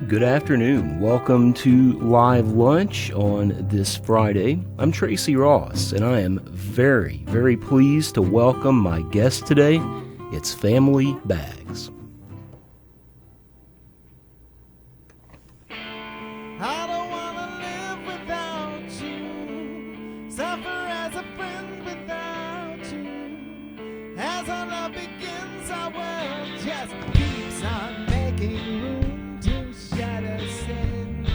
Good afternoon. Welcome to Live Lunch on this Friday. I'm Tracy Ross, and I am very, very pleased to welcome my guest today. It's Family Bags. I don't wanna live without you, suffer as a friend without you. As our love begins, our world just keeps on making room to shatter sin.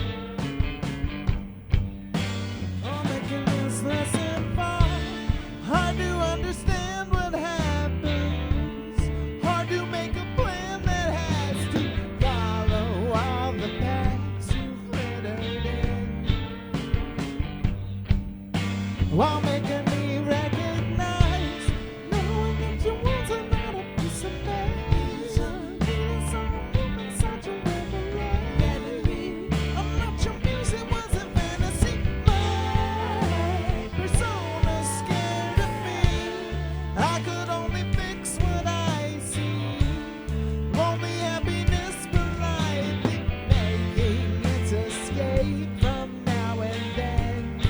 Oh, making this lesson fall, hard to understand what happens, hard to make a plan that has to follow all the paths you've littered in, while making me recognize knowing that your words are not a piece of measure. Feeling so new and such a revelry. I'm not your muse, it wasn't fantasy. My persona's scared of me. I could only fix what I see. Lonely happiness politely making its escape from now and then.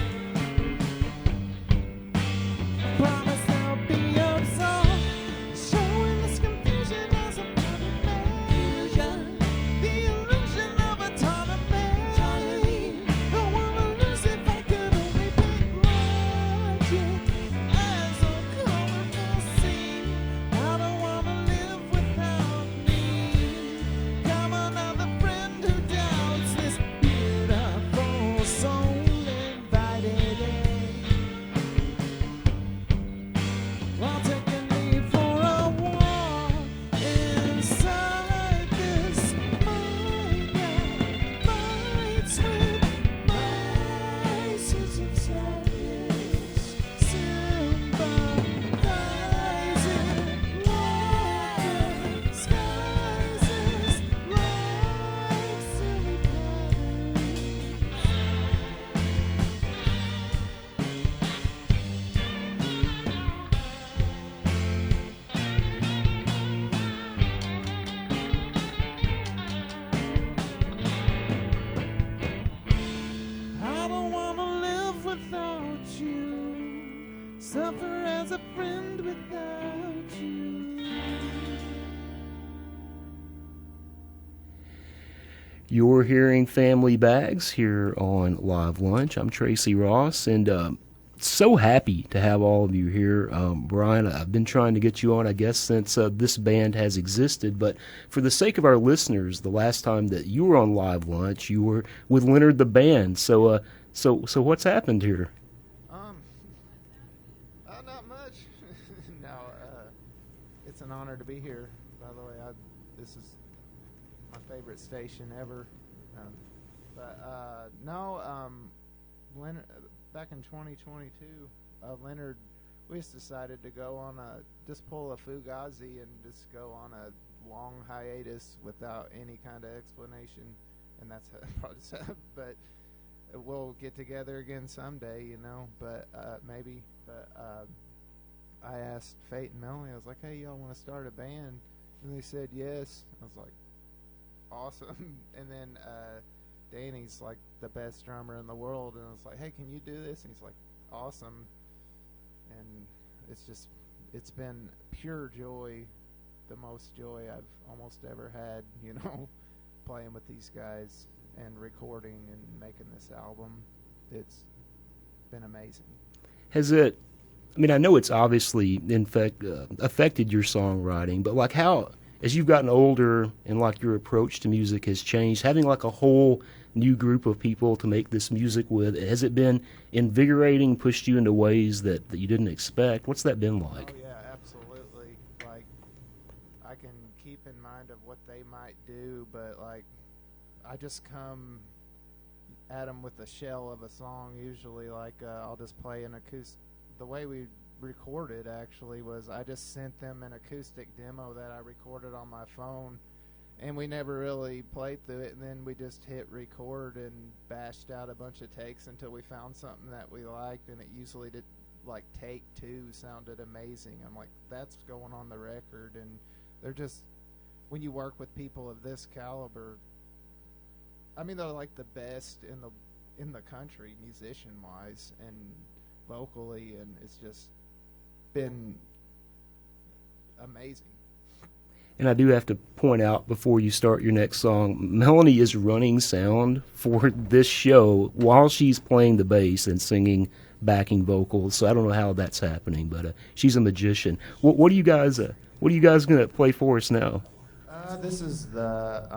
Promise there'll be absolved, showing this confusion as a part of measure. The illusion of autonomy. Don't wanna lose if I could only pick logic as a colorful scene. I don't wanna live without me. Come another friend who doubts this beautiful soul invited in. While taking me for a walk inside this mind that fights with my sense of sadness, sympathizing like disguises like silly patterns. I don't wanna live without you, suffer as a friend without you. You're hearing Family Bags here on Live Lunch. I'm Tracy Ross, and so happy to have all of you here. Brian, I've been trying to get you on, I guess, since this band has existed, but for the sake of our listeners, the last time that you were on Live Lunch, you were with Leonard the Band. So what's happened here? Not much. No, it's an honor to be here. By the way, this is my favorite station ever. Leonard, back in 2022, Leonard, we just decided to go on just pull a Fugazi and just go on a long hiatus without any kind of explanation, and that's how it probably sounds. But we'll get together again someday, but maybe. But I asked Fate and Melanie, I was like, hey, y'all want to start a band? And they said yes. I was like, awesome. And then Danny's like the best drummer in the world, and I was like, hey, can you do this? And he's like, awesome. And it's been pure joy, the most joy I've almost ever had, playing with these guys and recording and making this album. It's been amazing. Has it, I know it's obviously, in fact, affected your songwriting, but like how, as you've gotten older and like your approach to music has changed, having like a whole new group of people to make this music with, has it been invigorating, pushed you into ways that you didn't expect? What's that been like? Oh, yeah, absolutely. Like, I can keep in mind of what they might do, but like, I just come at them with a shell of a song usually. Like, I'll just play an acoustic. The way we recorded actually was I just sent them an acoustic demo that I recorded on my phone, and we never really played through it, and then we just hit record and bashed out a bunch of takes until we found something that we liked, and it usually did, like, take 2 sounded amazing. I'm like, that's going on the record. And they're just, when you work with people of this caliber, I mean, they're like the best in the country, musician wise and vocally, and it's just been amazing. And I do have to point out before you start your next song, Melanie is running sound for this show while she's playing the bass and singing backing vocals. So I don't know how that's happening, but she's a magician. What are you guys gonna play for us now? This is the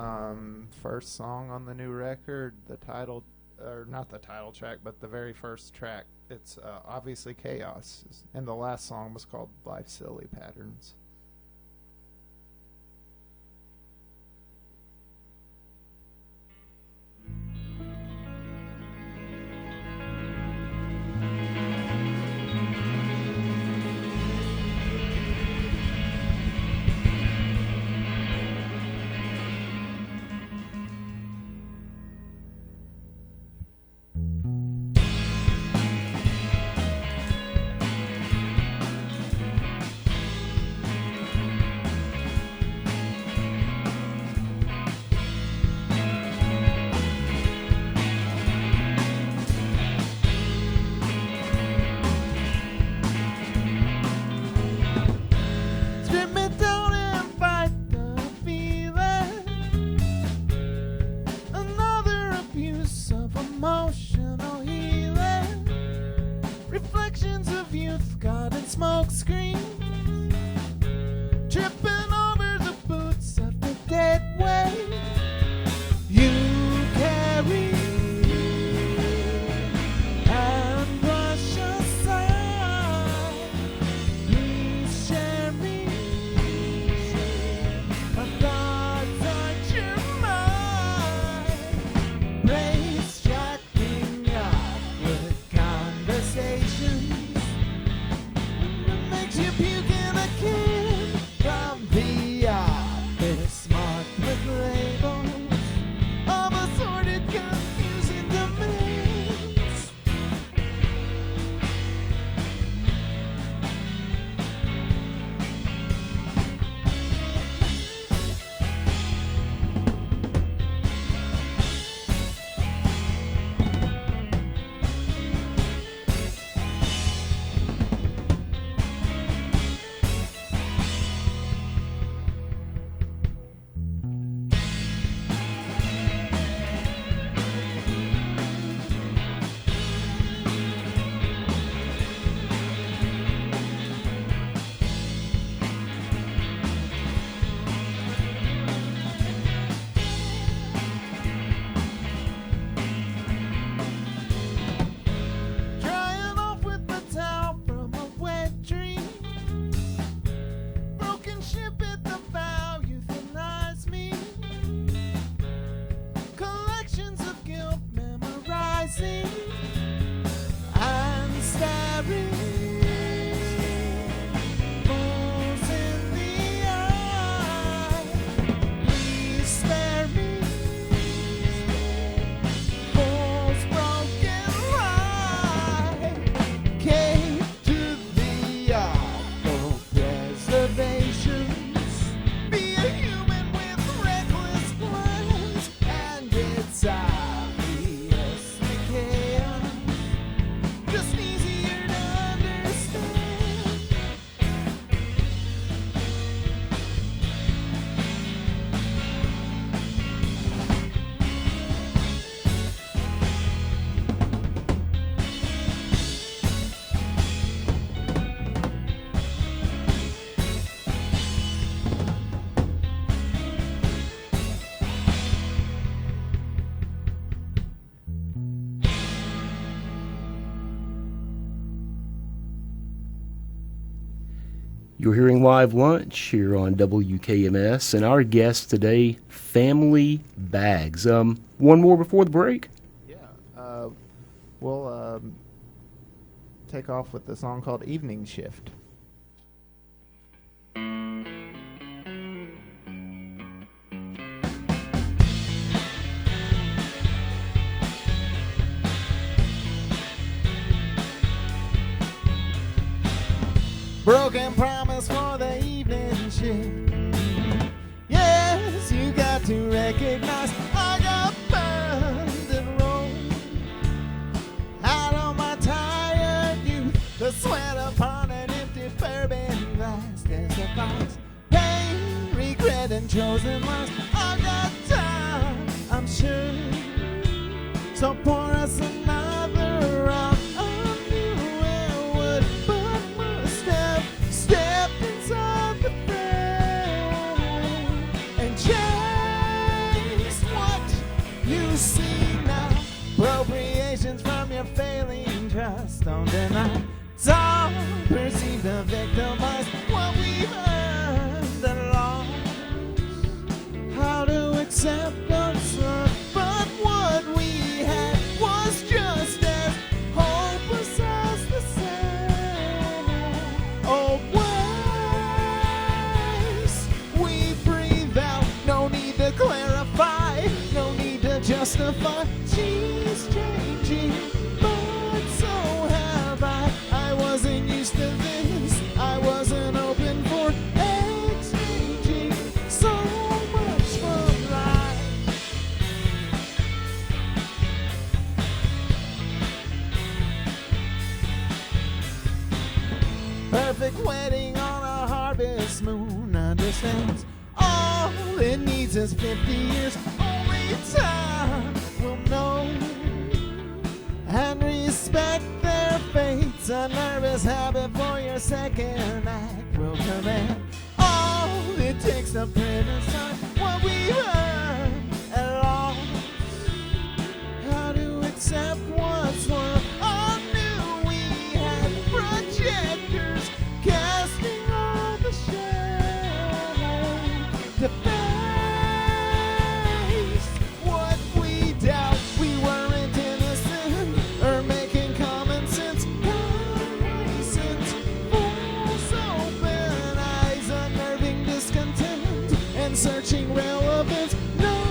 first song on the new record. The title, or not the title track, but the very first track. It's obviously Chaos, and the last song was called Life's Silly Patterns. Smoke screen, tripping over the boots of the dead weight you carry and brush aside. Please share me, my thoughts aren't your mind. Brace shutting up with conversations. You puke in a can from the office, marked with labels of assorted, confusing demands. And staring fools in the eye. Please spare me fools broken life. Came to the awful preservations. Be a human with reckless plans, and it's just easier to understand. You're hearing Live Lunch here on WKMS, and our guest today, Family Bags. One more before the break? Yeah. We'll take off with the song called Evening Shift. Broken promise for the evening shift. Yes, you got to recognize I got and chosen lives. I got time, I'm sure. So pour us another round. I knew I would, but must have stepped inside the frame and changed what you see now. Appropriations from your failing trust. Don't deny. Some perceive the victimized what we've earned and lost. How to accept what's love, but what we had was just as hopeless as the same old ways we breathe out. No need to clarify, no need to justify. She's changing, but so have I. I wasn't used to this, I wasn't open for exchanging so much from life. Perfect wedding on a harvest moon understands all it needs is 50 years. Only time will know and respect their fates. A nervous habit for your second act will command all it takes to criticize what we earned and lost. How to accept what's worth. I knew we had projectors casting all the shadows to face what we doubt. We weren't innocent or making common sense. Complacent, fools, open eyes, unnerving discontent, and searching relevance. No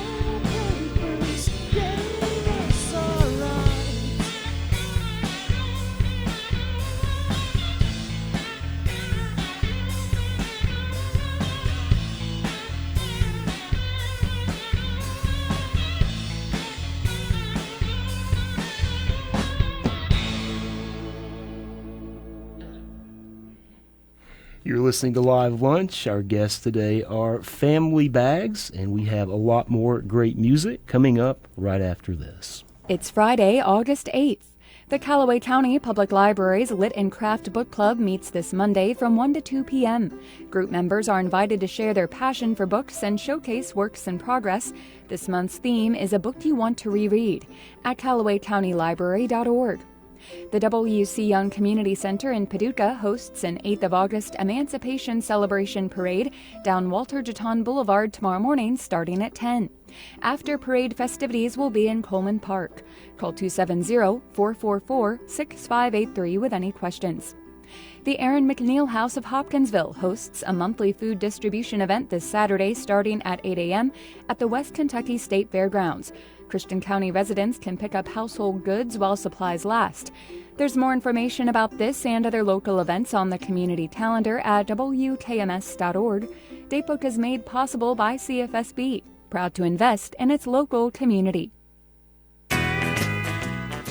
papers gave us our rights. You're listening to Live Lunch. Our guests today are Family Bags, and we have a lot more great music coming up right after this. It's Friday, August 8th. The Callaway County Public Library's Lit and Craft Book Club meets this Monday from 1 to 2 p.m. Group members are invited to share their passion for books and showcase works in progress. This month's theme is A Book You Want to Reread at CallawayCountyLibrary.org. The WC Young Community Center in Paducah hosts an 8th of August Emancipation Celebration Parade down Walter Jeton Boulevard tomorrow morning starting at 10. After parade festivities will be in Coleman Park. Call 270-444-6583 with any questions. The Aaron McNeil House of Hopkinsville hosts a monthly food distribution event this Saturday starting at 8 a.m. at the West Kentucky State Fairgrounds. Christian County residents can pick up household goods while supplies last. There's more information about this and other local events on the community calendar at WKMS.org. Datebook is made possible by CFSB, proud to invest in its local community.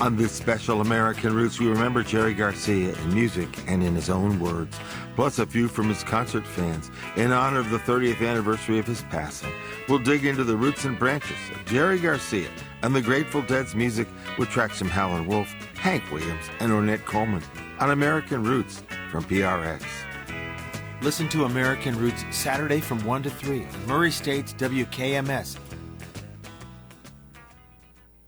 On this special American Roots, we remember Jerry Garcia in music and in his own words, plus a few from his concert fans. In honor of the 30th anniversary of his passing, we'll dig into the roots and branches of Jerry Garcia and the Grateful Dead's music with tracks from Howlin' Wolf, Hank Williams, and Ornette Coleman on American Roots from PRX. Listen to American Roots Saturday from 1 to 3 on Murray State's WKMS.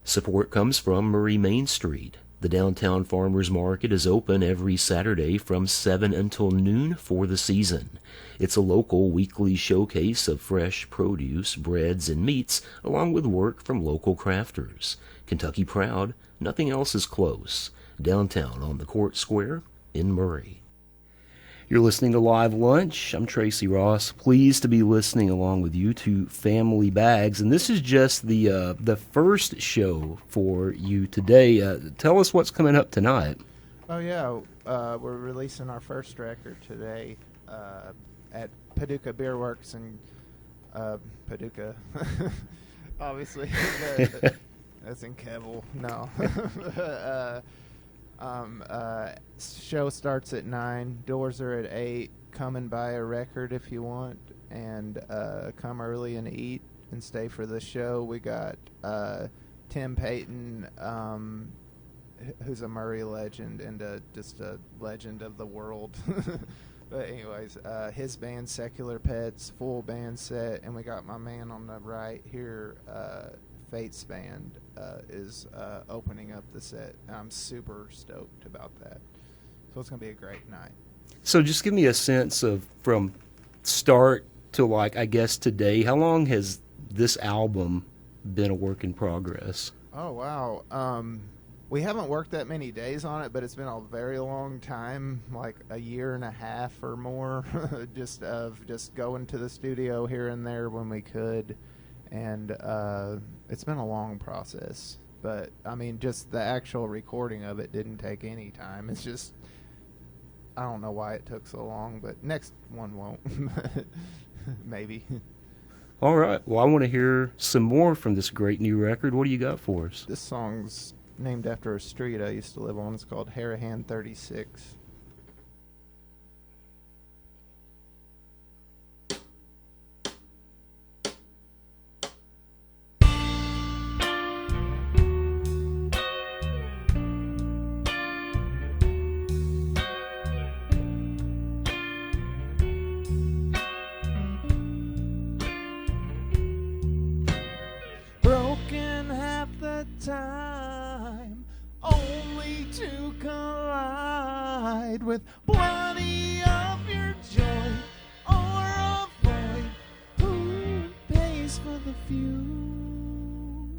Support comes from Murray Main Street. The downtown farmers market is open every Saturday from 7 until noon for the season. It's a local weekly showcase of fresh produce, breads, and meats, along with work from local crafters. Kentucky proud, nothing else is close. Downtown on the Court Square in Murray. You're listening to Live Lunch. I'm Tracy Ross. Pleased to be listening along with you to Family Bags. And this is just the first show for you today. Tell us what's coming up tonight. Oh, yeah. We're releasing our first record today at Paducah Beer Works in Paducah. Obviously. That's in Keble. No. Show starts at 9. Doors are at 8. Come and buy a record if you want. and come early and eat and stay for the show. We got Tim Payton, who's a Murray legend and just a legend of the world. But anyways, his band Secular Pets, full band set, and we got my man on the right here, Fate's band, is opening up the set. I'm super stoked about that. So it's going to be a great night. So just give me a sense of from start to, like, I guess today, how long has this album been a work in progress? Oh, wow. We haven't worked that many days on it, but it's been a very long time, like a year and a half or more, just going to the studio here and there when we could. And it's been a long process. But, I mean, just the actual recording of it didn't take any time. It's just, I don't know why it took so long, but next one won't. Maybe. All right. Well, I want to hear some more from this great new record. What do you got for us? This song's named after a street I used to live on. It's called Harahan 36. Broken half the time, only to collide with plenty of your joy, or avoid who pays for the few.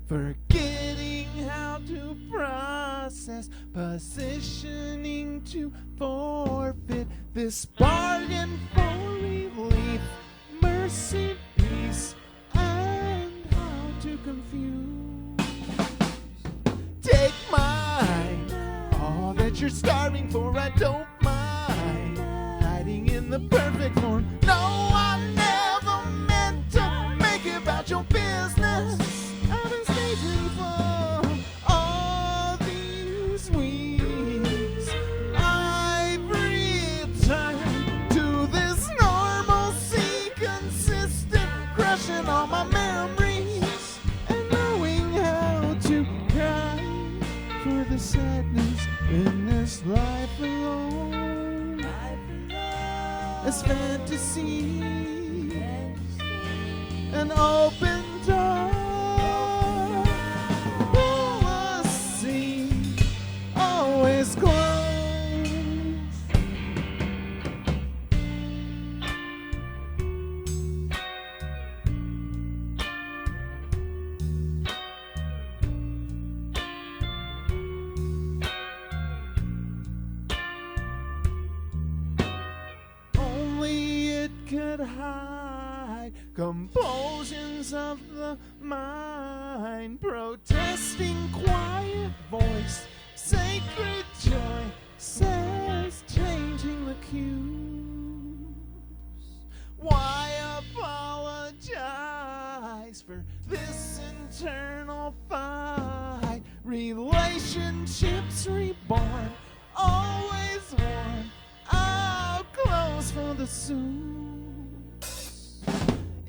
Forgetting how to process, positioning to forfeit this bargain for relief, mercy, peace, and how to confuse. Take mine, all that you're starving for, I don't mind. Hiding in the perfect form. No, I never meant to make it about your business. I've been staging for all these weeks. I've returned to this normalcy, consistent, crushing all my memories, and knowing how to cry for the sadness in this life alone. As fantasy, an open door, policy always closed. Only it could hide compulsions of the mind, protesting quiet voice, sacred joy says, changing the cues. Why apologize for this internal fight? Relationships reborn, always warm, out close for the suits.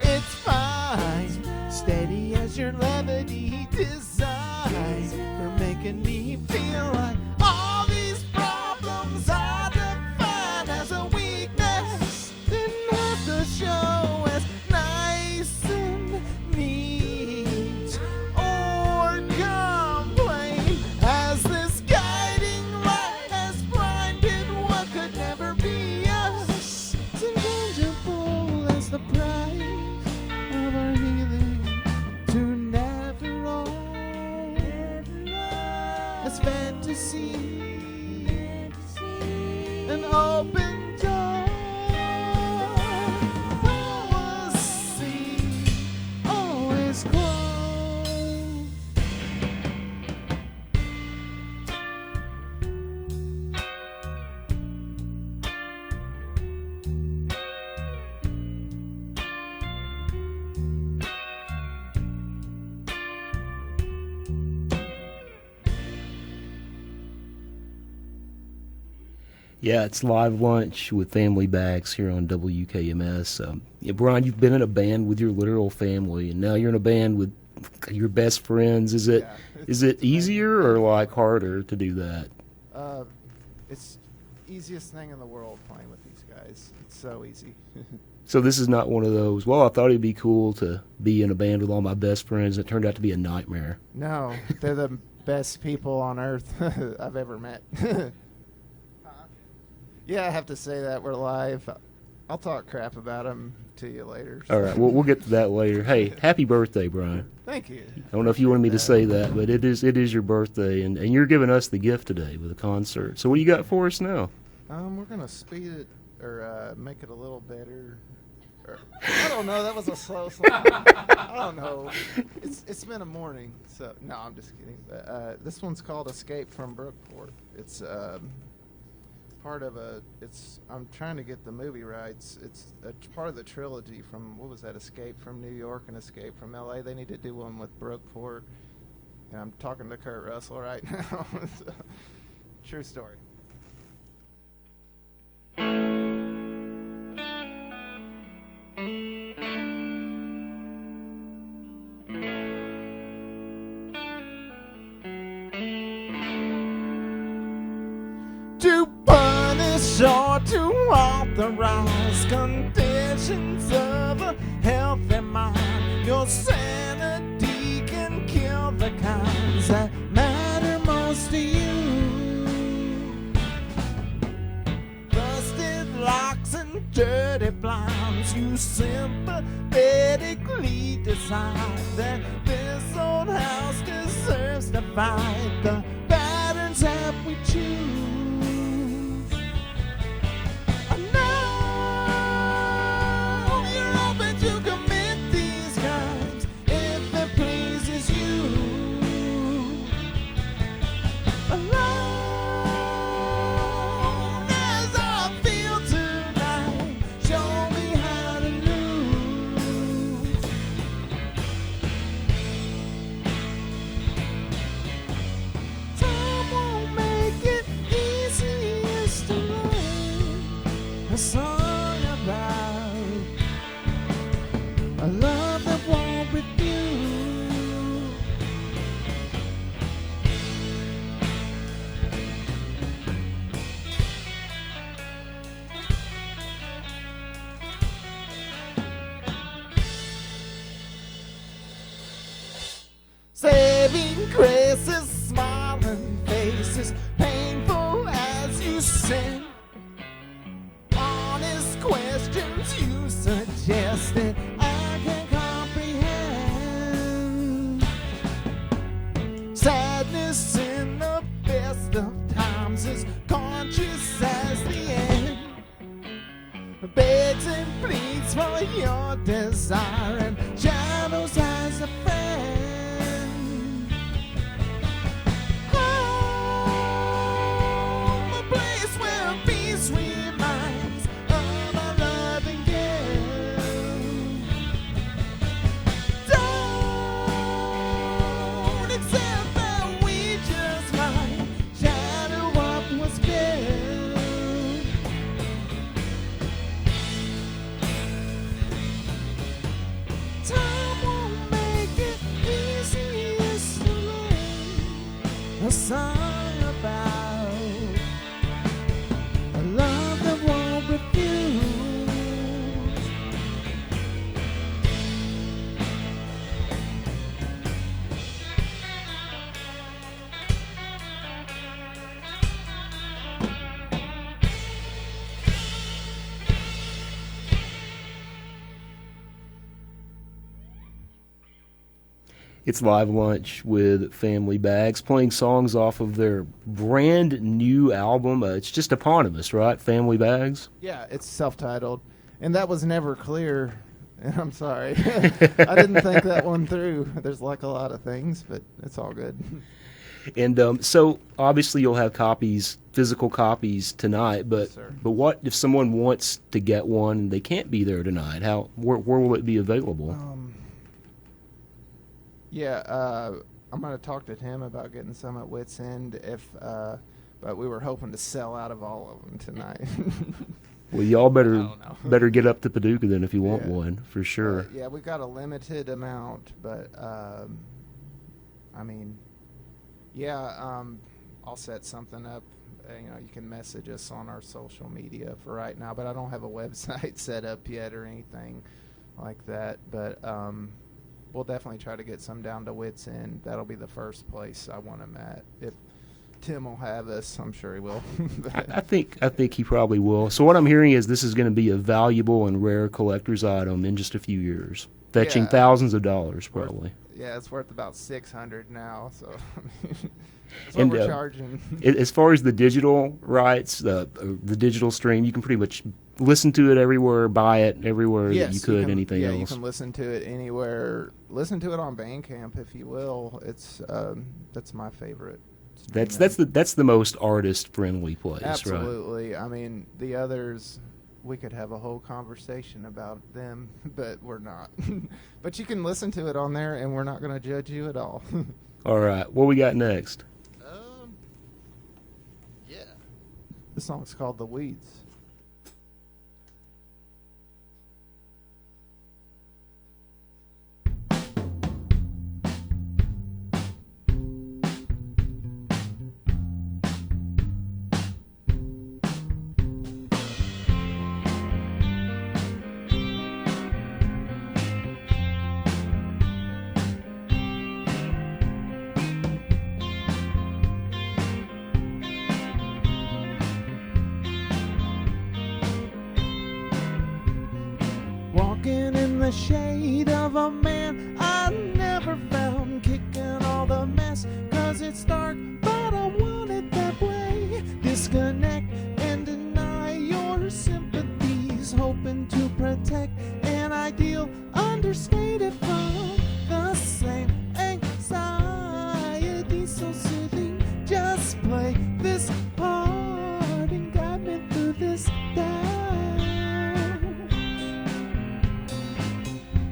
It's fine, steady as your levity, designed for making me feel like all these problems I define as a weakness didn't have to show as nice and neat or complain, as this guiding light has blinded what could never be us. It's intangible as the price of our healing, to never all as fantasy, an open door, policy always closed. Yeah, it's Live Lunch with Family Bags here on WKMS. Yeah, Brian, you've been in a band with your literal family, and now you're in a band with your best friends. Is it Yeah, is it it's amazing. easier or like harder to do that? It's easiest thing in the world playing with these guys. It's so easy. So this is not one of those, well, I thought it'd be cool to be in a band with all my best friends. It turned out to be a nightmare. No, they're the best people on earth I've ever met. Yeah, I have to say that. We're live. I'll talk crap about them to you later. All right, we'll get to that later. Hey, happy birthday, Brian. Thank you. I don't know if you wanted me to say that, but it is your birthday, and you're giving us the gift today with a concert. So what do you got for us now? We're going to speed it or make it a little better. I don't know. That was a slow song. I don't know. It's been a morning, so no, I'm just kidding. This one's called "Escape from Brookport." It's part of a. I'm trying to get the movie rights. It's a part of the trilogy from what was that? Escape from New York and Escape from L.A. They need to do one with Brookport, and I'm talking to Kurt Russell right now. So, true story. To punish or to authorize conditions of a healthy mind, your sanity can kill the kinds that matter most to you. Busted locks and dirty blinds, you sympathetically decide that this old house deserves to fight the patterns that we choose. Song about a love that won't refuse. Saving graces, smiling faces, painful as you sing. Questions you suggested I can comprehend. Sadness in the best of times is conscious as the end. Begs and pleads for your desire and shadows as a friend. Home, a place where peace reminds of our loving gift. Don't accept that we just might shatter what was built. Time won't make it easiest to live. A song about a love that won't refuse. It's Live Lunch with Family Bags, playing songs off of their brand new album. It's just eponymous, right? Family Bags. Yeah, it's self-titled, and that was never clear. And I'm sorry, I didn't think that one through. There's like a lot of things, but it's all good. And so obviously you'll have copies, physical copies tonight. But Yes, sir. but what if someone wants to get one and they can't be there tonight? Where will it be available? Yeah, I'm gonna talk to Tim about getting some at Wits End. If but we were hoping to sell out of all of them tonight. Well, y'all I don't know. better get up to Paducah then if you want Yeah. one, for sure. Yeah, we got a limited amount, but I mean, yeah, I'll set something up. You can message us on our social media for right now, but I don't have a website set up yet or anything like that. But we'll definitely try to get some down to Wits End. That'll be the first place I want them at. If Tim will have us, I'm sure he will. I think he probably will. So what I'm hearing is this is going to be a valuable and rare collector's item in just a few years, fetching Yeah. thousands of dollars probably. Yeah, it's worth about $600 now, so that's what And, we're charging. As far as the digital rights, the digital stream, you can pretty much listen to it everywhere, buy it everywhere that you could. Anything yeah, else? you can listen to it anywhere. Listen to it on Bandcamp if you will. It's that's my favorite. That's the most artist friendly place, right? Absolutely. I mean, the others, we could have a whole conversation about them, but we're not. But you can listen to it on there, and we're not going to judge you at all. All right, what we got next? Yeah. The song's called "The Weeds." Walking in the shade of a man I never found, kicking all the mess, 'cause it's dark, but I want it that way. Disconnect and deny your sympathies, hoping to protect an ideal understated from the same anxiety, so soothing. Just play this part and guide me through this down.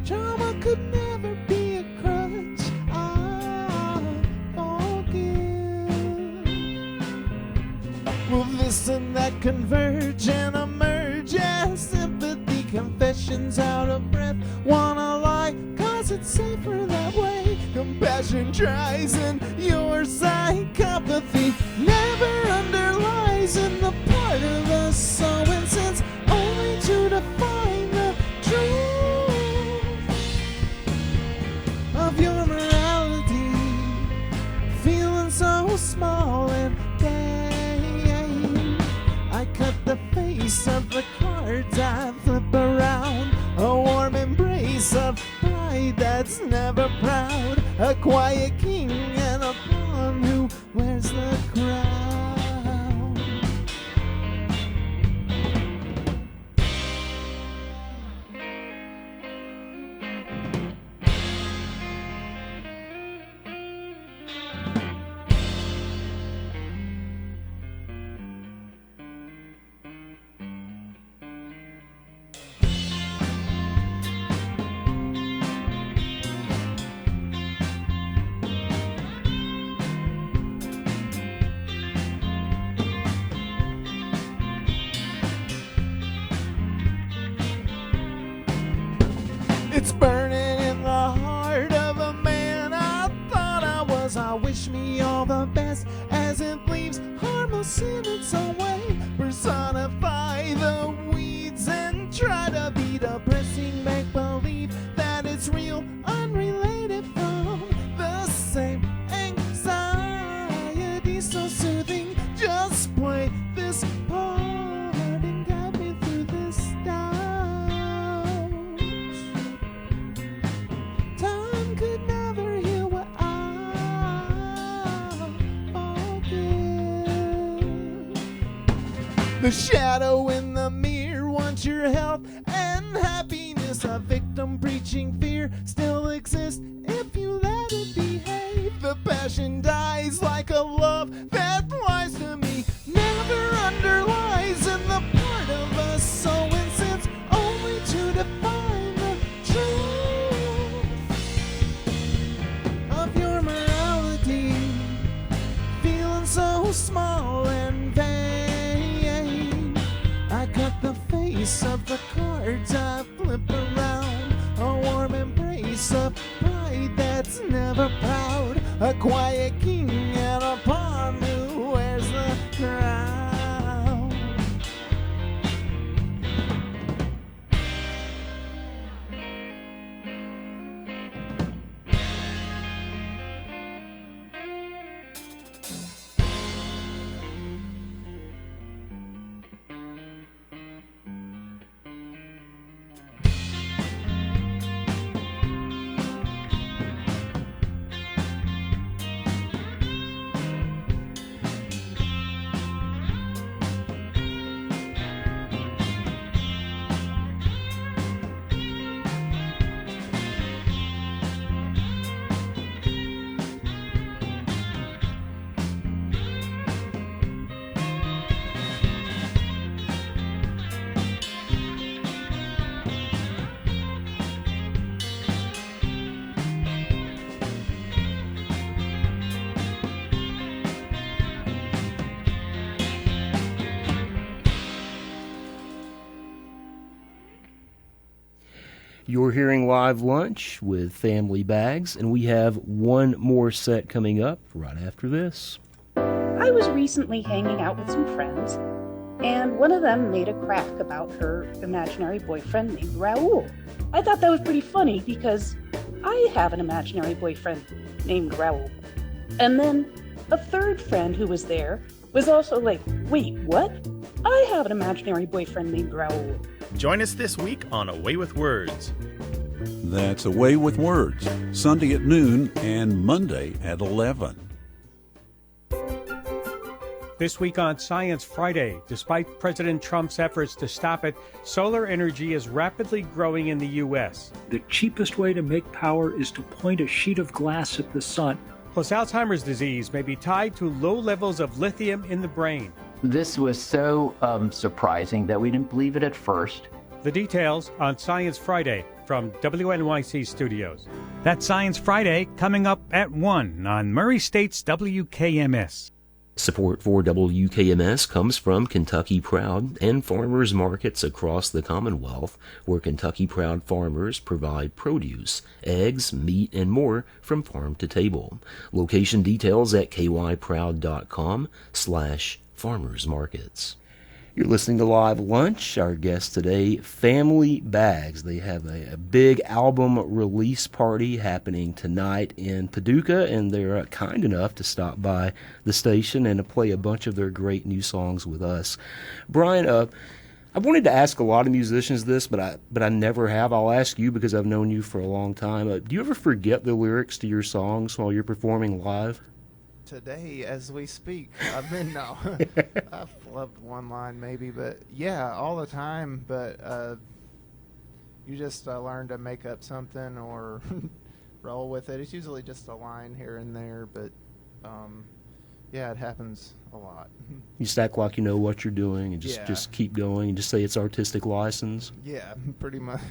Trauma could never be a crutch. I forgive. Will this and that converge and emerge as sympathy confessions out of breath? Wanna lie, 'cause it's safer that way. Compassion tries and your psychopathy never underlies in the part of us so intense, only to define the truth of your morality, feeling so small and gay. I cut the face of the cards I flip around, a warm embrace of pride that's never proud, a quiet king and a pawn who wears the crown. It's burning in the heart of a man I thought I was. I wish me all the best as it leaves harmless in its own way. Personify the weeds and try to be depressing make-believe that it's real, unrelated from the same anxiety, so soothing. Just play this part and guide me through this doubt. Time could never heal what I forgive. The shadow in the mirror wants your health and happiness. A victim preaching fear still exists if you let it behave. The passion dies like a love that lies to me, never underlies in the part of us so incensed, only to define the truth of your morality, feeling so small and face of the cards I flip around. A warm embrace of pride that's never proud. A quiet king and a pawn who wears the crown. You're hearing Live Lunch with Family Bags, and we have one more set coming up right after this. I was recently hanging out with some friends, and one of them made a crack about her imaginary boyfriend named Raoul. I thought that was pretty funny because I have an imaginary boyfriend named Raoul. And then a third friend who was there was also like, wait, what? I have an imaginary boyfriend named Raoul. Join us this week on Away with Words. That's Away with Words, Sunday at noon and Monday at 11. This week on Science Friday, despite President Trump's efforts to stop it, solar energy is rapidly growing in the U.S. The cheapest way to make power is to point a sheet of glass at the sun. Plus, Alzheimer's disease may be tied to low levels of lithium in the brain. This was so surprising that we didn't believe it at first. The details on Science Friday from WNYC Studios. That's Science Friday coming up at 1 on Murray State's WKMS. Support for WKMS comes from Kentucky Proud and farmers markets across the Commonwealth, where Kentucky Proud farmers provide produce, eggs, meat, and more from farm to table. Location details at kyproud.com/farmers markets. You're listening to Live Lunch. Our guest today, Family Bags. They have a big album release party happening tonight in Paducah, and they're kind enough to stop by the station and to play a bunch of their great new songs with us. Brian, I wanted to ask a lot of musicians this, but I never have. I'll ask you because I've known you for a long time. Do you ever forget the lyrics to your songs while you're performing live? Today, as we speak, I've been no. I've flubbed one line maybe, but yeah, all the time. But you just learn to make up something or roll with it. It's usually just a line here and there, but yeah, it happens a lot. You just act like you know what you're doing and just keep going and just say it's artistic license? Yeah, pretty much.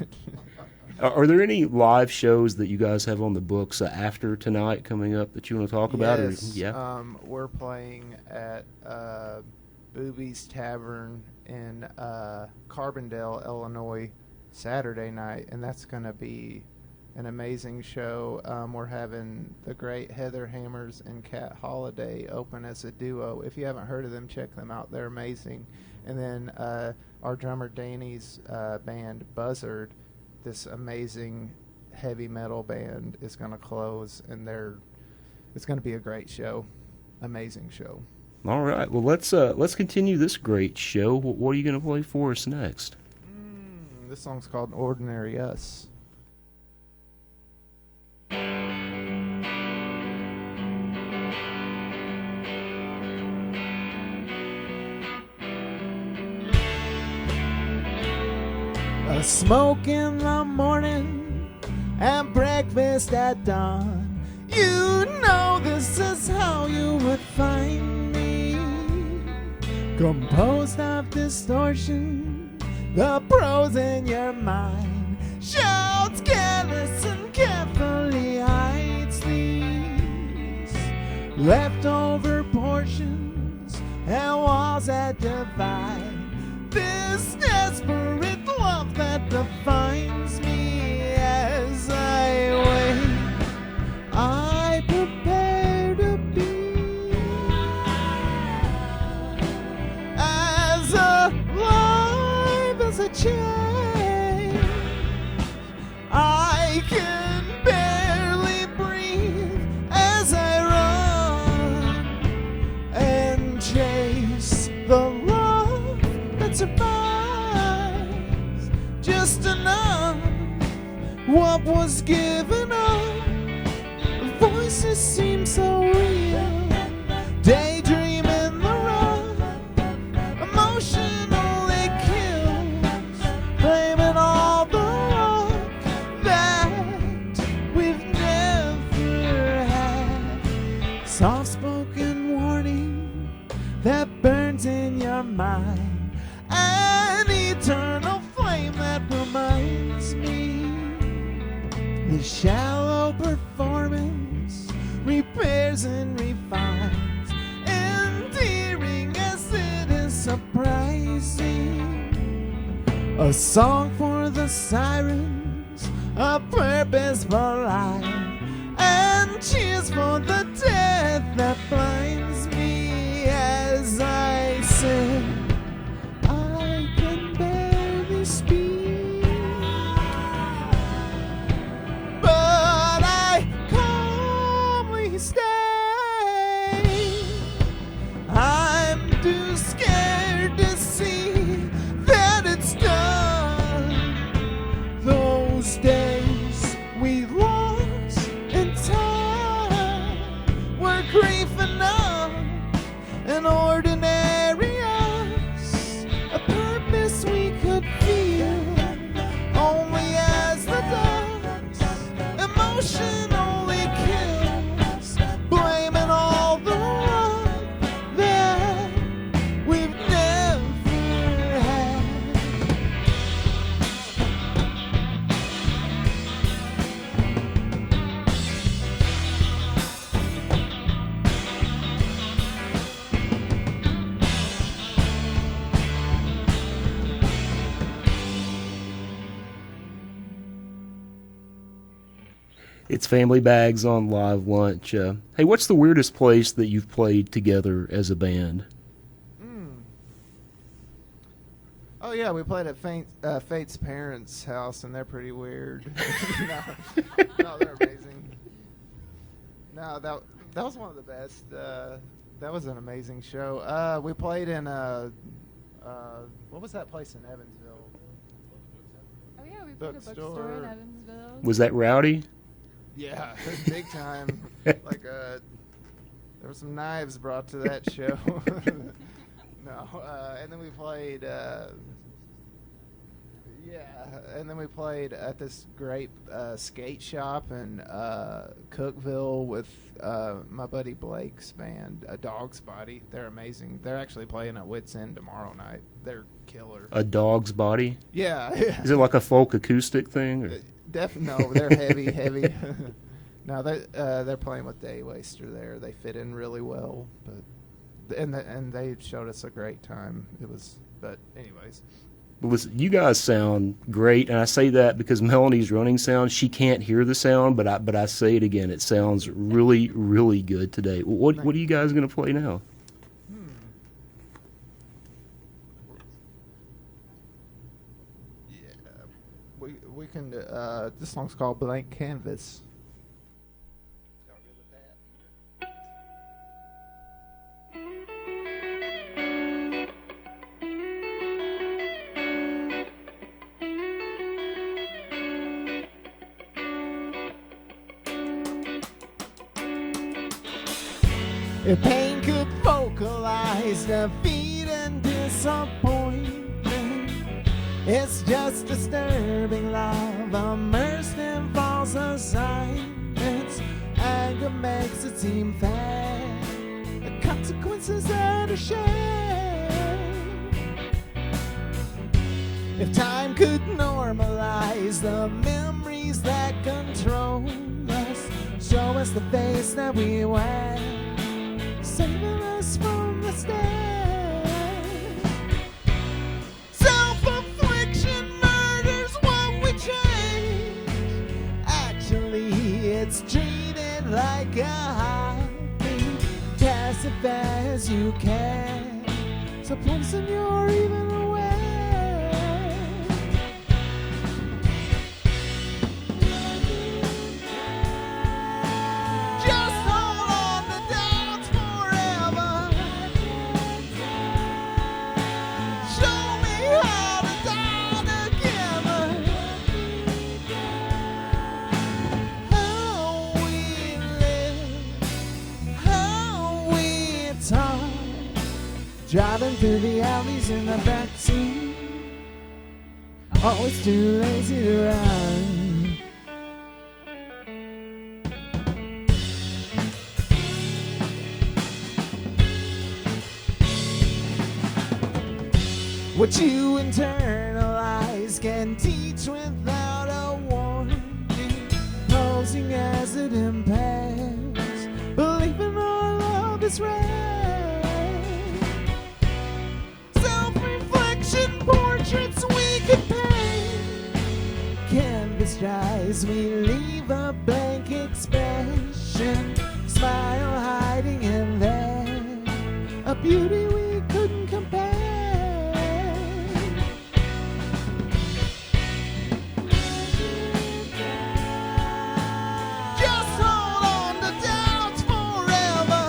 Are there any live shows that you guys have on the books after tonight coming up that you want to talk about? Yes, yeah. We're playing at Booby's Tavern in Carbondale, Illinois, Saturday night, and that's going to be an amazing show. We're having the great Heather Hammers and Kat Holiday open as a duo. If you haven't heard of them, check them out. They're amazing. And then our drummer Danny's band, Buzzard, this amazing heavy metal band, is going to close, and it's going to be a great show. Amazing show. All right. Well, let's continue this great show. What are you going to play for us next? This song's called Ordinary Us. A smoke in the morning and breakfast at dawn. You know this is how you would find me. Composed of distortion, the prose in your mind shouts careless and carefully hides these leftover portions and walls that divide this desperate defines me as I wait. I prepare to be as alive as a change. I can barely breathe as I run and chase the love that survives. Just enough what was given up. Voices seem so real. Daydream in the rough. Emotionally kills. Blaming all the luck that we've never had. Soft-spoken warning that burns in your mind. An eternal flame that reminds me. The shallow performance repairs and refines, endearing as it is surprising. A song for the sirens, a purpose for life, and cheers for the death that blinds me as I sing. I can barely speak, but I calmly stay. I'm too scared to see that it's done. Those days we lost in time were grief enough. An ordinary us, a purpose we could feel only as the dust. Emotion only kills, blaming all the love that we've never had. It's Family Bags on Live Lunch. Hey, what's the weirdest place that you've played together as a band? Oh yeah, we played at Fate's parents' house, and they're pretty weird. No, they're amazing. No, that was one of the best. That was an amazing show. We played in what was that place in Evansville? Oh yeah, we played a bookstore in Evansville. Was that rowdy? Yeah, big time. Like there were some knives brought to that show. No, and then we played. And then we played at this great skate shop in Cookeville with my buddy Blake's band, A Dog's Body. They're amazing. They're actually playing at Wits End tomorrow night. They're killer. A Dog's Body? Yeah. Is it like a folk acoustic thing? Or? No, they're heavy. No, they're playing with Day Waster there. They fit in really well, but and they showed us a great time. But anyways. Listen, you guys sound great, and I say that because Melanie's running sound. She can't hear the sound, but I say it again. It sounds really, really good today. What are you guys going to play now? We can. This song's called Blank Canvas. If pain could vocalize defeat and disappointment, it's just disturbing love immersed in false assignments. Anger makes it seem fair, the consequences that are shared. If time could normalize the memories that control us, show us the face that we wear, saving us from the stairs. Self-affliction murders it like a heartbeat, cast it fast as you can. So please, senor, even away. Just hold on to doubts forever. Show me how to die together. How we live, how we talk, driving through the alleys in the backseat, always too lazy to run. What you internalize can teach without a warning, posing as it impairs, believing our love is right. Self-reflection portraits we could paint, canvas dries, we leave a blank expression, smile hiding in there, a beauty we couldn't compare. Just hold on to doubts forever.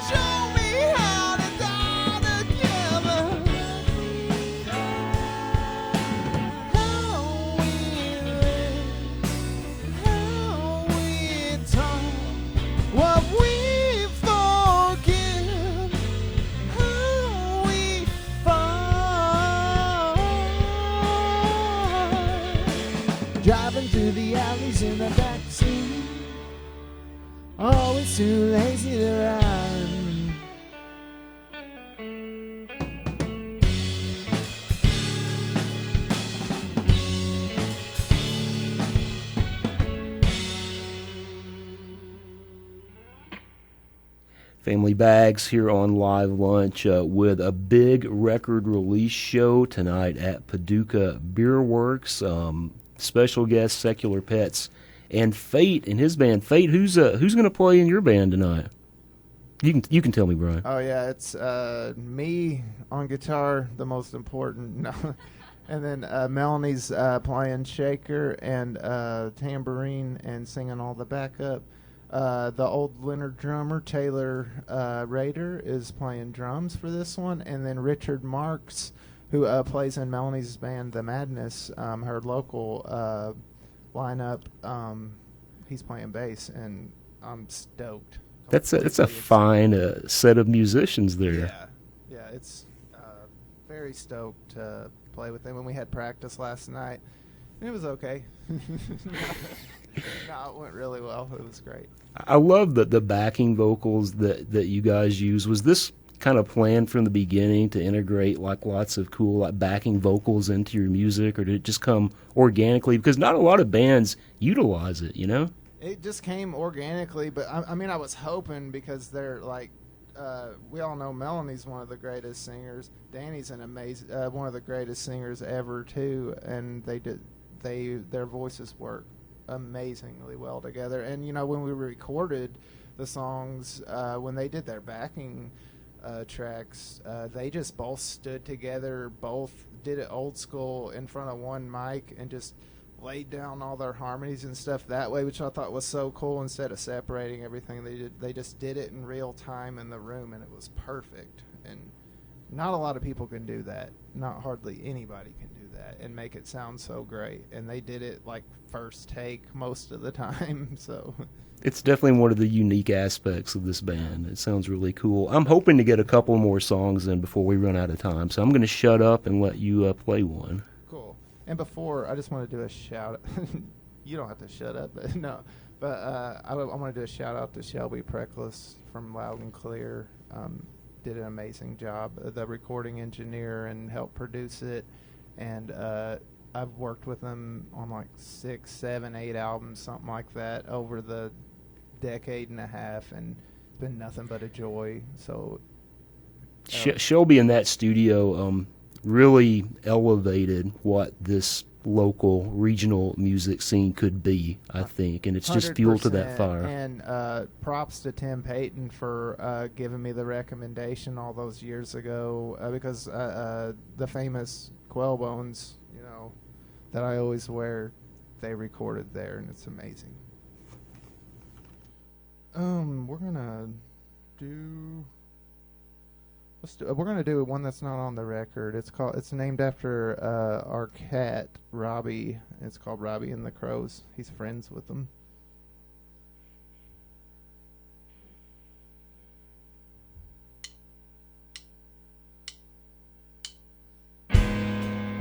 Show me how to die together. How we live, how we talk, what we forgive, how we fall. Driving through the alleys in the backseat, always too lazy to run. Family Bags here on Live Lunch with a big record release show tonight at Paducah Beer Works. Special guest Secular Pets and Fate and his band. Fate, who's going to play in your band tonight? You can tell me, Brian. Oh yeah, it's me on guitar, the most important. No. And then Melanie's playing shaker and tambourine and singing all the backup. The old Leonard drummer Taylor Rader is playing drums for this one, and then Richard Marks, who plays in Melanie's band The Madness, her local lineup, he's playing bass, and I'm stoked. It's a fine set of musicians there. Yeah, it's very stoked to play with them. And we had practice last night, and it was okay. No, it went really well. It was great. I love the backing vocals that you guys use. Was this kind of planned from the beginning to integrate like lots of cool like backing vocals into your music, or did it just come organically? Because not a lot of bands utilize it, you know? It just came organically, but I mean, I was hoping, because they're like, we all know Melanie's one of the greatest singers. Danny's an amazing, one of the greatest singers ever too, and their voices work amazingly well together. And you know, when we recorded the songs, when they did their backing tracks, they just both stood together, both did it old school in front of one mic, and just laid down all their harmonies and stuff that way, which I thought was so cool. Instead of separating everything, they just did it in real time in the room, and it was perfect. And not a lot of people can do that. Not hardly anybody can do that and make it sound so great. And they did it like first take most of the time. So it's definitely one of the unique aspects of this band. It sounds really cool. I'm hoping to get a couple more songs in before we run out of time, so I'm going to shut up and let you play one. Cool. And before, I just want to do a shout. You don't have to shut up, but no. But I want to do a shout out to Shelby Preckless from Loud and Clear. Did an amazing job, the recording engineer, and helped produce it. And I've worked with them on like 6, 7, 8 albums, something like that, over the decade and a half, and it's been nothing but a joy. So Shelby in that studio really elevated what this local regional music scene could be, I think, and it's just fuel to that 100%. fire. And props to Tim Payton for giving me the recommendation all those years ago, because the famous Quellbones, that I always wear, they recorded there, and it's amazing. We're gonna do one that's not on the record. It's named after our cat Robbie. It's called Robbie and the Crows. He's friends with them.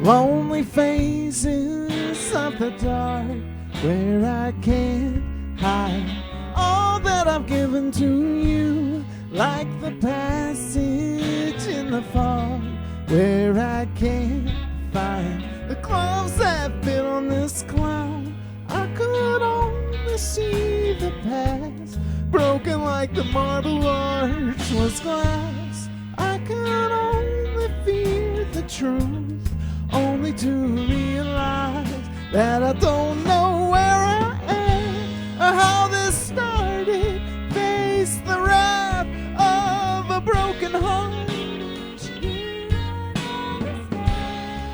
Lonely faces of the dark, where I can't hide all that I've given to you, like the passage in the fog, where I can't find the gloves that fit on this cloud. I could only see the past, broken like the marble arch was glass. I could only fear the truth, only to realize that I don't know where I am or how this started. Face the wrath of a broken heart,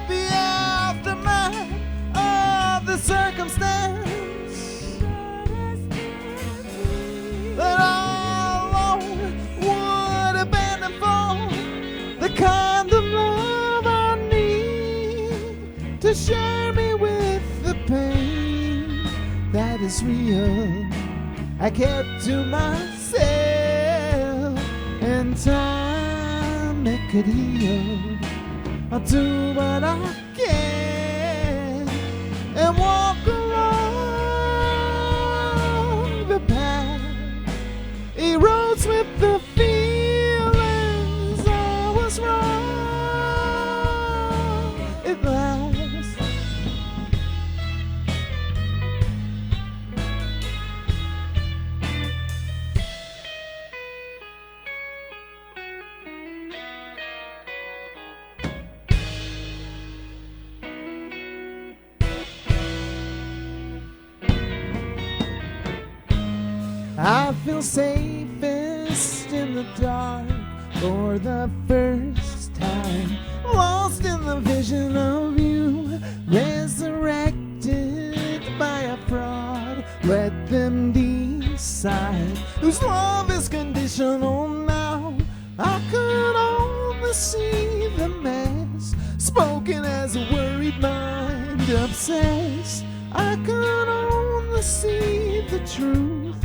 the aftermath of the circumstance that I alone would abandon for the kind of love I need to share me with the pain that is real. I kept to myself, and time it could heal. I'll do what I can and walk along the path. Erodes with the feelings I was wrong at last. I feel safest in the dark for the first time, lost in the vision of you, resurrected by a fraud. Let them decide whose love is conditional now. I could only see the mess, spoken as a worried mind obsessed. I could only see the truth,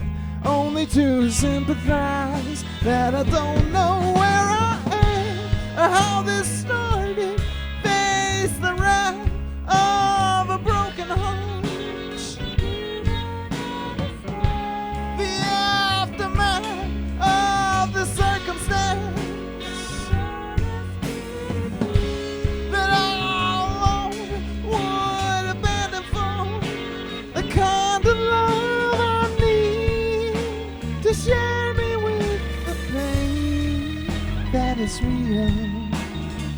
only to sympathize that I don't know where I am or how this started. Face the wrath of a broken heart, the aftermath of the circumstance that I alone would abandon for the kind of love I need to share me with the pain that is real.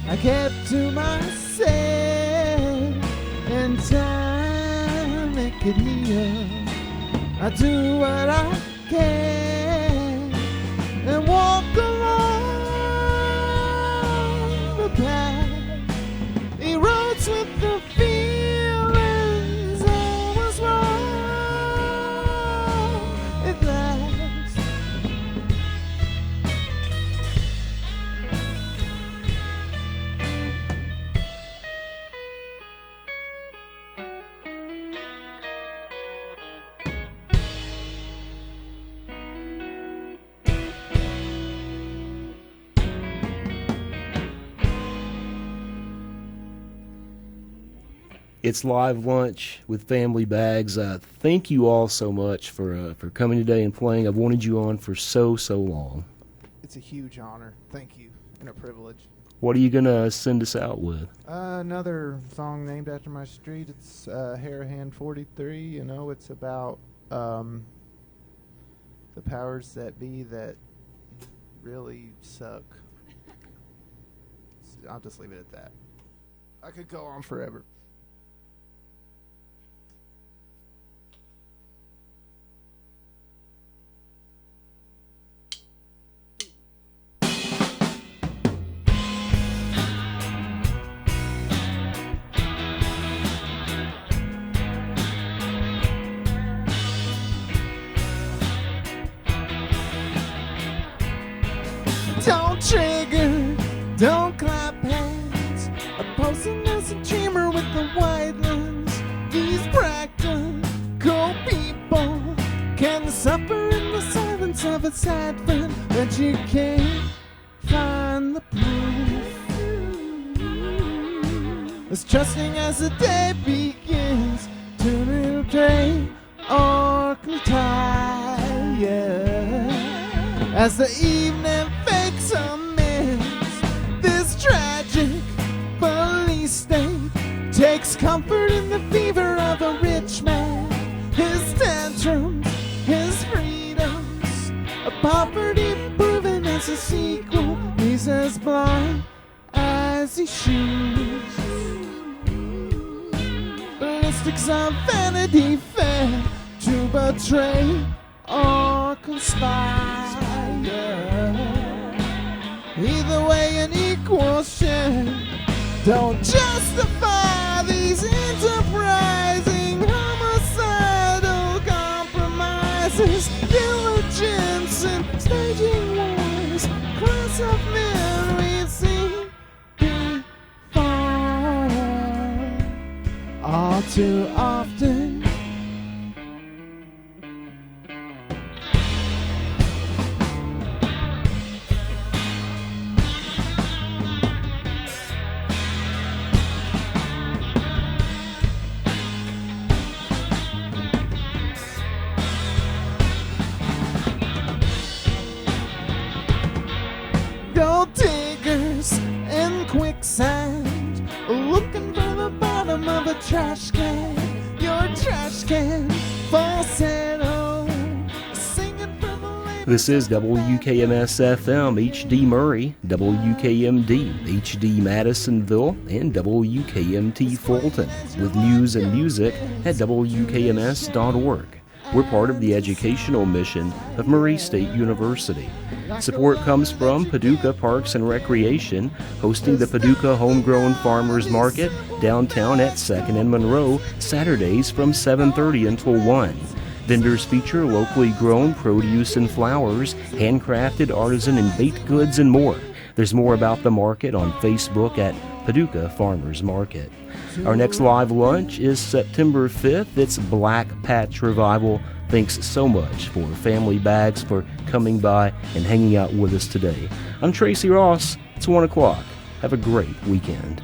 I kept to myself, and time it could heal. I do what I can and walk along the path. Erodes with the feelings I was wrong at last. It's live lunch with Family Bags. Thank you all so much for coming today and playing. I've wanted you on for so long. It's a huge honor. Thank you, and a privilege. What are you gonna send us out with? Another song named after my street. It's Harahan 43. It's about the powers that be that really suck. I'll just leave it at that. I could go on forever. Can suffer in the silence of a sad friend, but you can't find the proof. As trusting as the day begins to betray or contrive, yeah. As the evening fakes amends, this tragic police state takes comfort in the fever of a rich man, his tantrums, his freedoms, a poverty proven as a sequel. He's as blind as he shoots. Ballistics of vanity fair to betray or conspire. Either way, an equal share don't justify these enterprising homicidal compromises, diligence in staging wars, class of men we've seen before. All too often. Gold diggers in quicksand, looking for the bottom of a trash can. Your trash can falsetto, singing from the lake. This is WKMS FM HD Murray, WKMD HD Madisonville, and WKMT Fulton, with news and music at WKMS.org. We're part of the educational mission of Murray State University. Support comes from Paducah Parks and Recreation, hosting the Paducah Homegrown Farmers Market downtown at 2nd and Monroe, Saturdays from 7:30 until 1. Vendors feature locally grown produce and flowers, handcrafted, artisan, and baked goods, and more. There's more about the market on Facebook at Paducah Farmers Market. Our next live lunch is September 5th. It's Black Patch Revival. Thanks so much for Family Bags for coming by and hanging out with us today. I'm Tracy Ross. It's 1 o'clock. Have a great weekend.